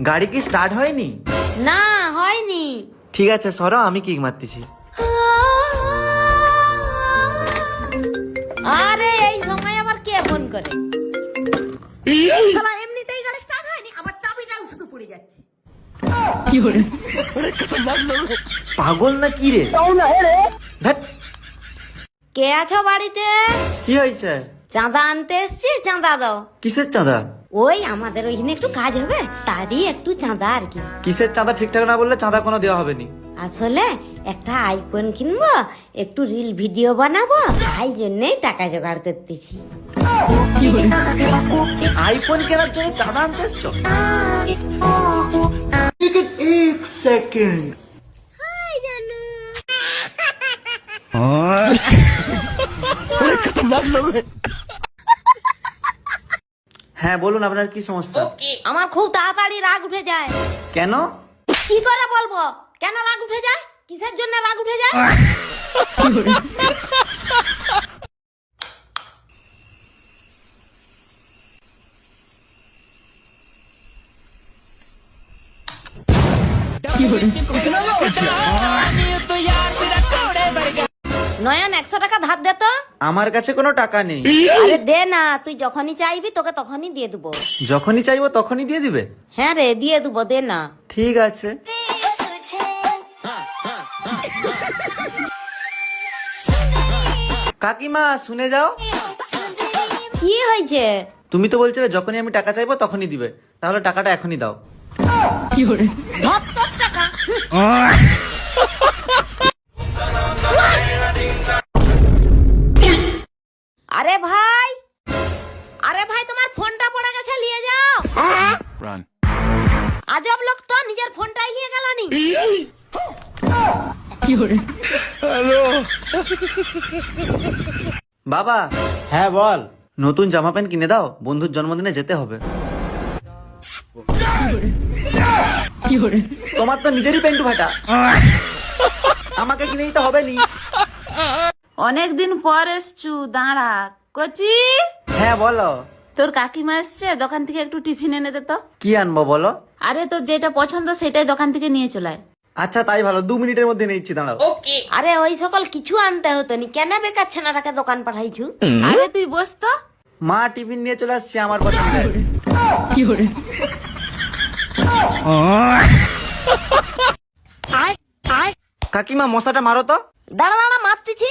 গাড়ি কি স্টার্ট হয়নি? না হয়নি। ঠিক আছে সরো, আমি কিক মারতেছি। আরে এই সময় আবার কে ফোন করে? এমনিতেই গাড়ি স্টার্ট হয়নি, আবার চাবিটাও শুধু পড়ে যাচ্ছে। পাগল না কি রে? ধ্যাৎ, কে আছো বাড়িতে? কি হয়েছে? চাঁদা আনতে এসছি, চাঁদা দাও। কিসের চাঁদা? ওই আমাদের ওইখানে একটু কাজ হবে, তারই একটু চাঁদা আর কি। কিসের চাঁদা ঠিকঠাক না বললে চাঁদা কোনো দেওয়া হবে না। আসলে একটা আইফোন কিনবো, একটু রিল ভিডিও বানাবো, তাই জন্যই টাকা জোগাড় করতেছি। আইফোন কেনার জন্য চাঁদা আনতে এসছো? এক সেকেন্ড। হ্যাঁ বলুন, আপনার কি সমস্যা? আমার খুব তাড়াতাড়ি রাগ উঠে যায়। কেন? কি করে বলবো কেন রাগ উঠে যায়, কিসের জন্য রাগ উঠে যায়? নয়ন 100 টাকা ধার দে তো। আমার কাছে কোনো টাকা নেই। আরে দে না, তুই যখনই চাইবি তোকে তখনই দিয়ে দেবো। যখনই চাইবো তখনই দিয়ে দিবে? হ্যাঁ রে দিয়ে দেবো, দে না। ঠিক আছে। কাকিমা শুনে যাও। কি হয়েছে? তুমি তো বলছিলে যখনই আমি টাকা চাইবো তখনই দিবে, তাহলে টাকাটা এখনই দাও। ধর তোর টাকা। আরে ভাই, আরে ভাই তোমার ফোনটা পড়ে গেছে, নিয়ে যাও। আজব লোক তো, নিজের ফোনটাই নিয়ে গেল নি। বাবা। হ্যাঁ বল। নতুন জামা প্যান্ট কিনে দাও, বন্ধুর জন্মদিনে যেতে হবে। তোমার তো নিজেরই প্যান্টু ফাটা, আমাকে কিনে দিতে হবে নি। অনেকদিন পর এসছু, দাঁড়া। কচি, হ্যাঁ বলো। তোর কাকিমা এসছে, দোকান থেকে একটু টিফিন এনে দে তো। কি আনবো বলো? আরে তোর যেটা পছন্দ সেটাই দোকান থেকে নিয়ে চলায়। আচ্ছা তাই ভালো, 2 মিনিটের মধ্যে নিচ্ছি, দাঁড়াও। আরে ওই সকল কিছু আনতে হতো নি, কেন বেকার ছেনাটাকে দোকান পাঠাইছু? আরে তুই বস তো। মা টিফিন নিয়ে চলে আসছে আমার পছন্দের। কাকিমা মশাটা মারো তো। দাঁড়া দাঁড়া মারতেছি।